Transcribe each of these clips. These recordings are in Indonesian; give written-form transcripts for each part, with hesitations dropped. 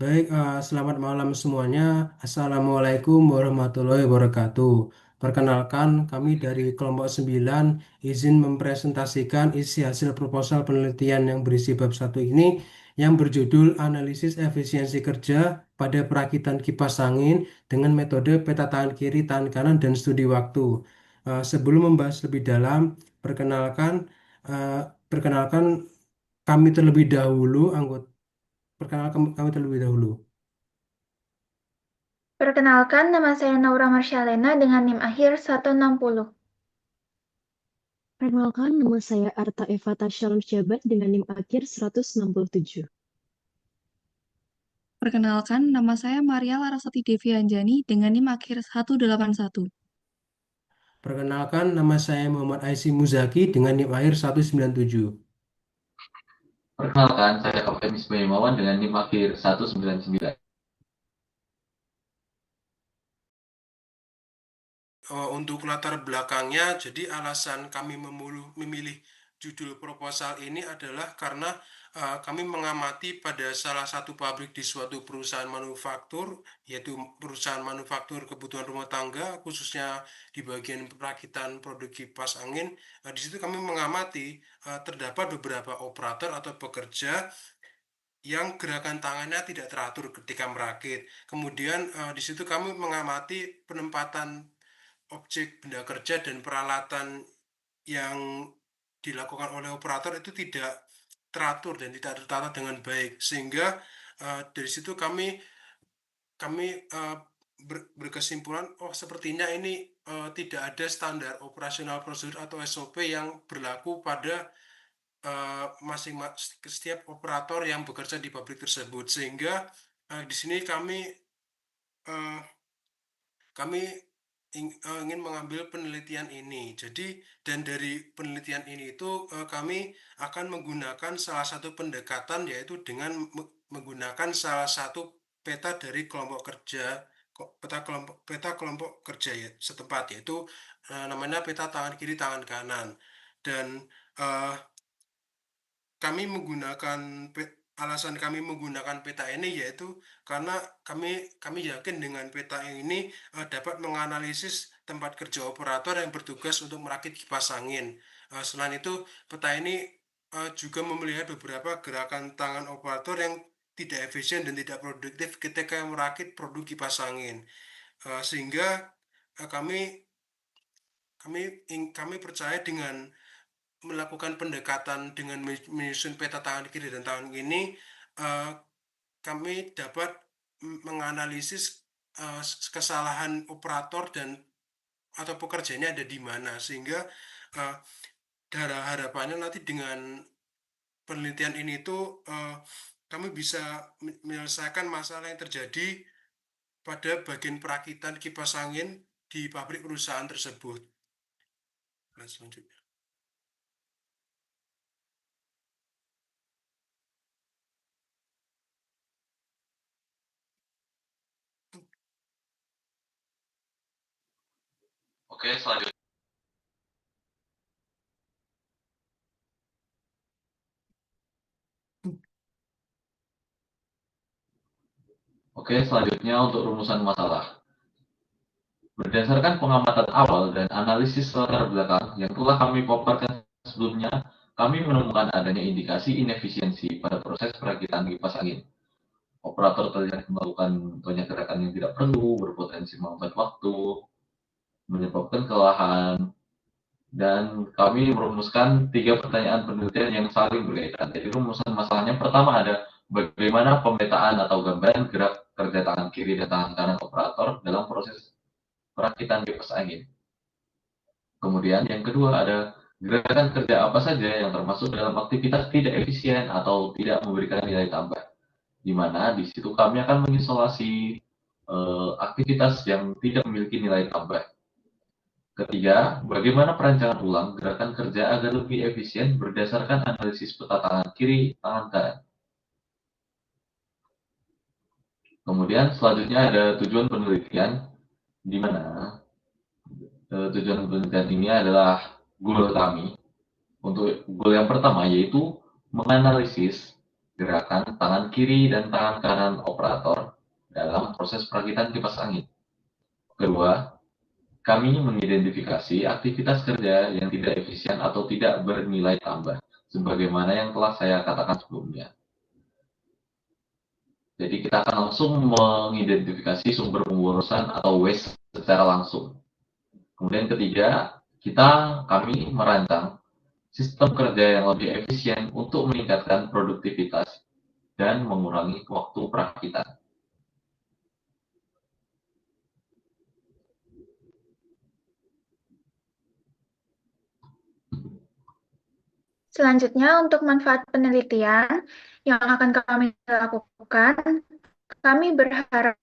Baik, selamat malam semuanya. Assalamualaikum warahmatullahi wabarakatuh. Perkenalkan, kami dari kelompok 9 izin mempresentasikan isi hasil proposal penelitian yang berisi bab satu ini yang berjudul Analisis Efisiensi Kerja pada Perakitan Kipas Angin dengan metode peta tangan kiri, tangan kanan, dan studi waktu. Sebelum membahas lebih dalam, perkenalkan, eh, perkenalkan kami terlebih dahulu, perkenalkan kami terlebih dahulu. Perkenalkan, nama saya Naura Marsyalena dengan NIM akhir 160. Perkenalkan, nama saya Arta Eva Tasya Jabat dengan NIM akhir 167. Perkenalkan, nama saya Maria Larasati Devi Anjani dengan NIM akhir 181. Perkenalkan, nama saya Muhammad Aisy Muzaki dengan NIM akhir 197. Perkenalkan, saya Kapten Misbah Himawan dengan NIM akhir 199. Untuk latar belakangnya, jadi alasan kami memilih judul proposal ini adalah karena kami mengamati pada salah satu pabrik di suatu perusahaan manufaktur, yaitu perusahaan manufaktur kebutuhan rumah tangga, khususnya di bagian perakitan produk kipas angin. Di situ kami mengamati terdapat beberapa operator atau pekerja yang gerakan tangannya tidak teratur ketika merakit. Kemudian di situ kami mengamati penempatan objek benda kerja dan peralatan yang dilakukan oleh operator itu tidak teratur dan tidak tertata dengan baik, sehingga dari situ kami berkesimpulan, oh sepertinya ini tidak ada standar operasional prosedur atau SOP yang berlaku pada setiap operator yang bekerja di pabrik tersebut, sehingga di sini eh, kami ingin mengambil penelitian ini. Jadi, dan dari penelitian ini itu kami akan menggunakan salah satu pendekatan, yaitu dengan menggunakan salah satu peta dari kelompok kerja, peta kelompok kerja ya, setempat, yaitu namanya peta tangan kiri, tangan kanan. Dan eh, kami menggunakan alasan kami menggunakan peta ini yaitu karena kami yakin dengan peta ini dapat menganalisis tempat kerja operator yang bertugas untuk merakit kipas angin. Selain itu, peta ini juga melihat beberapa gerakan tangan operator yang tidak efisien dan tidak produktif ketika merakit produk kipas angin. Sehingga eh, kami kami percaya dengan melakukan pendekatan dengan menyusun peta tangan kiri dan tangan ini, eh, kami dapat menganalisis kesalahan operator dan atau pekerjaannya ada di mana, sehingga eh, harapannya nanti dengan penelitian ini tuh kami bisa menyelesaikan masalah yang terjadi pada bagian perakitan kipas angin di pabrik perusahaan tersebut. Nah, selanjutnya. Oke, selanjutnya. Oke, selanjutnya untuk rumusan masalah. Berdasarkan pengamatan awal dan analisis latar belakang yang telah kami paparkan sebelumnya, kami menemukan adanya indikasi inefisiensi pada proses perakitan kipas angin. Operator terlihat melakukan banyak gerakan yang tidak perlu, berpotensi menghambat waktu, menyebabkan kelelahan, dan kami merumuskan 3 pertanyaan penelitian yang saling berkaitan. Jadi rumusan masalahnya pertama ada bagaimana pemetaan atau gambaran gerak kerja tangan kiri dan tangan kanan operator dalam proses perakitan kipas angin. Kemudian yang kedua ada gerakan kerja apa saja yang termasuk dalam aktivitas tidak efisien atau tidak memberikan nilai tambah. Di mana di situ kami akan mengisolasi aktivitas yang tidak memiliki nilai tambah. Ketiga, bagaimana perancangan ulang gerakan kerja agar lebih efisien berdasarkan analisis peta tangan kiri, tangan kanan. Kemudian selanjutnya ada tujuan penelitian, di mana tujuan penelitian ini adalah goal kami. Untuk goal yang pertama yaitu menganalisis gerakan tangan kiri dan tangan kanan operator dalam proses perakitan kipas angin. Kedua, kami mengidentifikasi aktivitas kerja yang tidak efisien atau tidak bernilai tambah, sebagaimana yang telah saya katakan sebelumnya. Jadi kita akan langsung mengidentifikasi sumber pemborosan atau waste secara langsung. Kemudian ketiga, kami merancang sistem kerja yang lebih efisien untuk meningkatkan produktivitas dan mengurangi waktu perakitan. Selanjutnya, untuk manfaat penelitian yang akan kami lakukan, kami berharap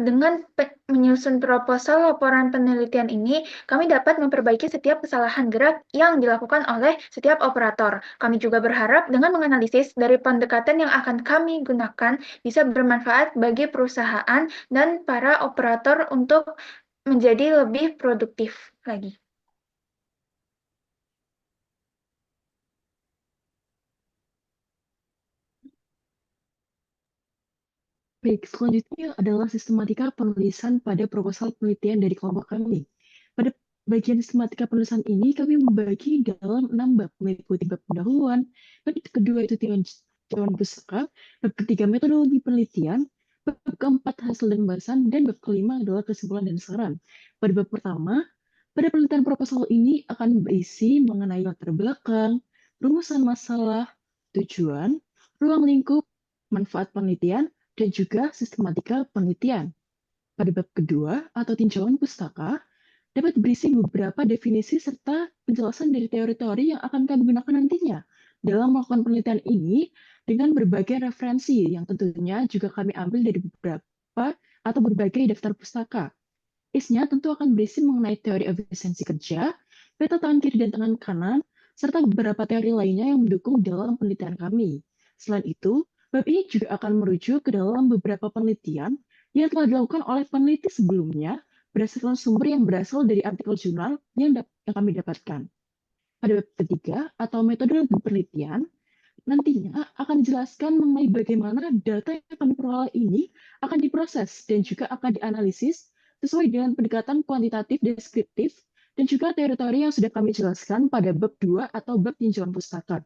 dengan menyusun proposal laporan penelitian ini, kami dapat memperbaiki setiap kesalahan gerak yang dilakukan oleh setiap operator. Kami juga berharap dengan menganalisis dari pendekatan yang akan kami gunakan bisa bermanfaat bagi perusahaan dan para operator untuk menjadi lebih produktif lagi. Baik, selanjutnya adalah sistematika penulisan pada proposal penelitian dari kelompok kami. Pada bagian sistematika penulisan ini, kami membagi dalam 6 bab, meliputi bab pendahuluan, bab kedua itu tinjauan pustaka, bab ketiga metodologi penelitian, bab keempat hasil dan pembahasan, dan bab kelima adalah kesimpulan dan saran. Pada bab pertama, pada penelitian proposal ini akan berisi mengenai latar belakang, rumusan masalah, tujuan, ruang lingkup, manfaat penelitian, dan juga sistematika penelitian. Pada bab kedua atau tinjauan pustaka, dapat berisi beberapa definisi serta penjelasan dari teori-teori yang akan kami gunakan nantinya dalam melakukan penelitian ini dengan berbagai referensi yang tentunya juga kami ambil dari beberapa atau berbagai daftar pustaka. Isinya tentu akan berisi mengenai teori efisiensi kerja, peta tangan kiri dan tangan kanan, serta beberapa teori lainnya yang mendukung dalam penelitian kami. Selain itu, bab ini juga akan merujuk ke dalam beberapa penelitian yang telah dilakukan oleh peneliti sebelumnya berdasarkan sumber yang berasal dari artikel jurnal yang kami dapatkan. Pada bab ketiga, atau metodologi penelitian, nantinya akan dijelaskan mengenai bagaimana data yang kami peroleh ini akan diproses dan juga akan dianalisis sesuai dengan pendekatan kuantitatif deskriptif dan juga teori-teori yang sudah kami jelaskan pada bab 2 atau bab tinjauan pustaka.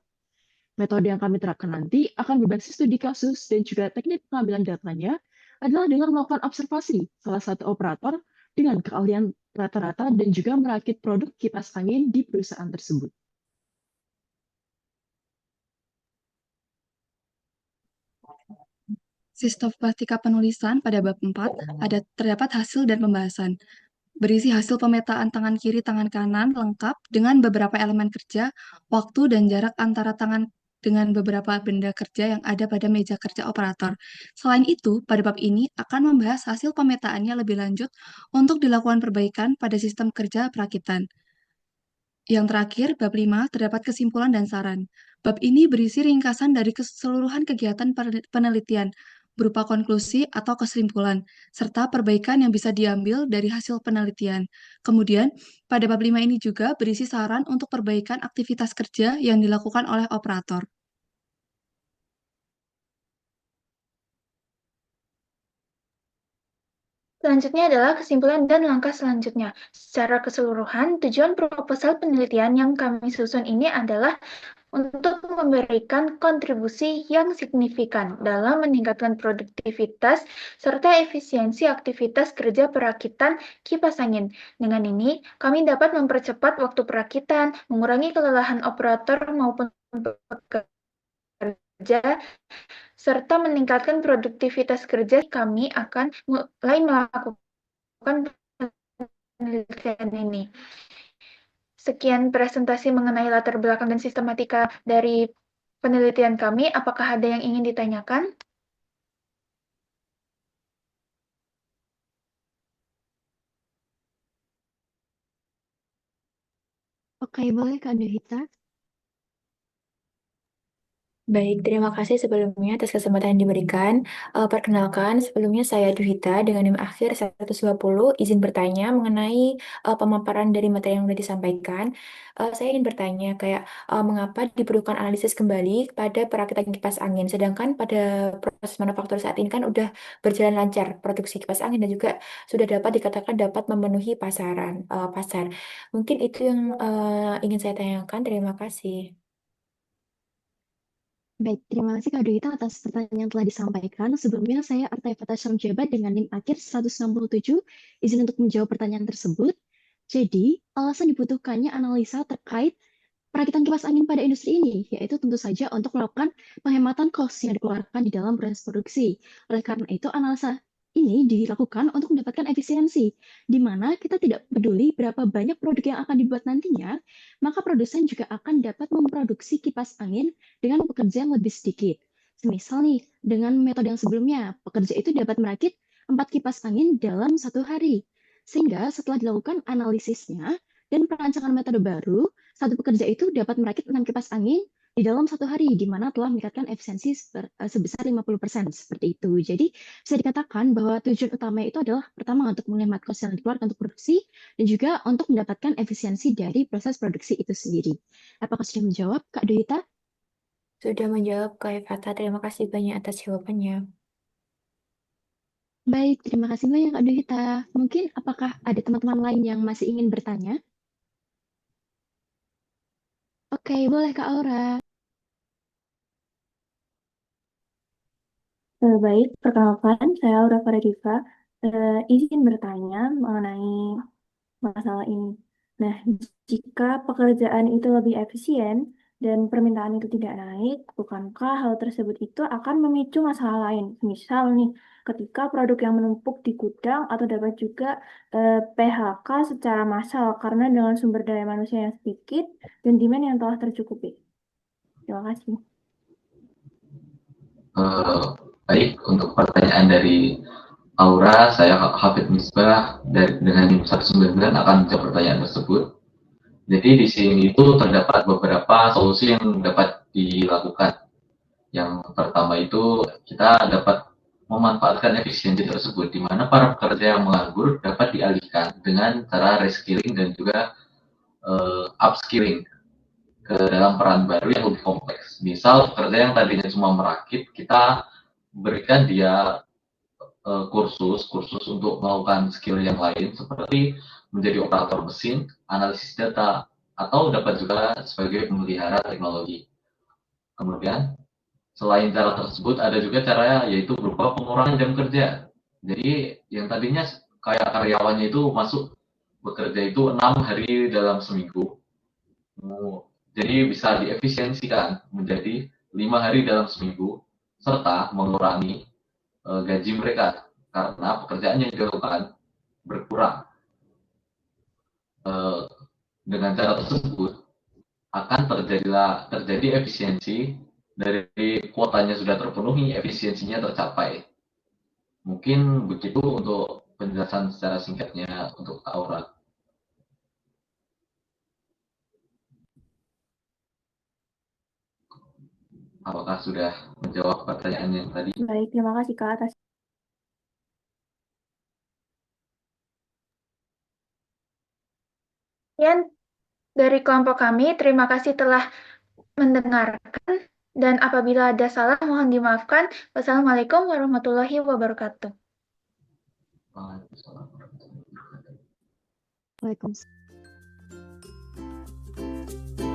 Metode yang kami terapkan nanti akan berbasis studi kasus dan juga teknik pengambilan datanya adalah dengan melakukan observasi salah satu operator dengan keahlian rata-rata dan juga merakit produk kipas angin di perusahaan tersebut. Sistematika penulisan pada bab 4 terdapat hasil dan pembahasan. Berisi hasil pemetaan tangan kiri, tangan kanan lengkap dengan beberapa elemen kerja, waktu, dan jarak antara tangan dengan beberapa benda kerja yang ada pada meja kerja operator. Selain itu, pada bab ini akan membahas hasil pemetaannya lebih lanjut untuk dilakukan perbaikan pada sistem kerja perakitan. Yang terakhir, bab 5 terdapat kesimpulan dan saran. Bab ini berisi ringkasan dari keseluruhan kegiatan penelitian, berupa konklusi atau kesimpulan, serta perbaikan yang bisa diambil dari hasil penelitian. Kemudian, pada bab 5 ini juga berisi saran untuk perbaikan aktivitas kerja yang dilakukan oleh operator. Selanjutnya adalah kesimpulan dan langkah selanjutnya. Secara keseluruhan, tujuan proposal penelitian yang kami susun ini adalah untuk memberikan kontribusi yang signifikan dalam meningkatkan produktivitas serta efisiensi aktivitas kerja perakitan kipas angin. Dengan ini, kami dapat mempercepat waktu perakitan, mengurangi kelelahan operator maupun pekerja, serta meningkatkan produktivitas kerja. Kami akan mulai melakukan penelitian ini. Sekian presentasi mengenai latar belakang dan sistematika dari penelitian kami. Apakah ada yang ingin ditanyakan? Oke, boleh Kak Nurhita? Baik, terima kasih sebelumnya atas kesempatan yang diberikan. Perkenalkan, sebelumnya saya Duhita dengan NIM akhir 120, izin bertanya mengenai pemaparan dari materi yang sudah disampaikan. Saya ingin bertanya, kayak mengapa diperlukan analisis kembali pada perakitan kipas angin, sedangkan pada proses manufaktur saat ini kan udah berjalan lancar produksi kipas angin dan juga sudah dapat dikatakan dapat memenuhi pasar. Mungkin itu yang ingin saya tanyakan. Terima kasih. Baik, terima kasih Kak Duita atas pertanyaan yang telah disampaikan. Sebelumnya saya Arta Fatah Syamjabat dengan NIM akhir 167, izin untuk menjawab pertanyaan tersebut. Jadi, alasan dibutuhkannya analisa terkait perakitan kipas angin pada industri ini, yaitu tentu saja untuk melakukan penghematan cost yang dikeluarkan di dalam proses produksi. Oleh karena itu, analisa ini dilakukan untuk mendapatkan efisiensi, di mana kita tidak peduli berapa banyak produk yang akan dibuat nantinya, maka produsen juga akan dapat memproduksi kipas angin dengan pekerja yang lebih sedikit. Semisal nih, dengan metode yang sebelumnya, pekerja itu dapat merakit 4 kipas angin dalam 1 hari. Sehingga setelah dilakukan analisisnya dan perancangan metode baru, satu pekerja itu dapat merakit 6 kipas angin di dalam 1 hari, di mana telah meningkatkan efisiensi sebesar 50%, seperti itu. Jadi, bisa dikatakan bahwa tujuan utama itu adalah pertama untuk menghemat kos yang dikeluarkan untuk produksi, dan juga untuk mendapatkan efisiensi dari proses produksi itu sendiri. Apakah sudah menjawab, Kak Duita? Sudah menjawab Kak Fata, terima kasih banyak atas jawabannya. Baik, terima kasih banyak Kak Duita. Mungkin apakah ada teman-teman lain yang masih ingin bertanya? Oke, boleh Kak Aura. Baik, perkenalkan, saya Aura Faradiva. Izin bertanya mengenai masalah ini. Nah, jika pekerjaan itu lebih efisien dan permintaan itu tidak naik, bukankah hal tersebut itu akan memicu masalah lain? Misal nih, ketika produk yang menumpuk di gudang atau dapat juga PHK secara massal karena dengan sumber daya manusia yang sedikit dan demand yang telah tercukupi. Terima kasih. Baik, untuk pertanyaan dari Aura, saya Hafid Misbah dengan NIM 199 akan menjawab pertanyaan tersebut. Jadi di sini itu terdapat beberapa solusi yang dapat dilakukan. Yang pertama itu kita dapat memanfaatkan efisiensi tersebut, di mana para pekerja yang menganggur dapat dialihkan dengan cara reskilling dan juga upskilling ke dalam peran baru yang lebih kompleks. Misal pekerja yang tadinya cuma merakit, kita berikan dia kursus untuk melakukan skill yang lain seperti menjadi operator mesin, analisis data, atau dapat juga sebagai pemelihara teknologi. Kemudian selain cara tersebut ada juga cara yaitu berupa pengurangan jam kerja. Jadi yang tadinya kayak karyawannya itu masuk bekerja itu 6 hari dalam seminggu. Jadi bisa diefisiensikan menjadi 5 hari dalam seminggu serta mengurangi gaji mereka karena pekerjaan yang dilakukan berkurang. Dengan cara tersebut akan terjadi efisiensi dari kuotanya sudah terpenuhi, efisiensinya tercapai. Mungkin begitu untuk penjelasan secara singkatnya untuk Aura. Apakah sudah menjawab pertanyaan yang tadi? Baik, terima kasih Kak atas. Sekian dari kelompok kami, terima kasih telah mendengarkan, dan apabila ada salah mohon dimaafkan. Wassalamualaikum warahmatullahi wabarakatuh. Waalaikumsalam warahmatullahi wabarakatuh. Waalaikumsalam.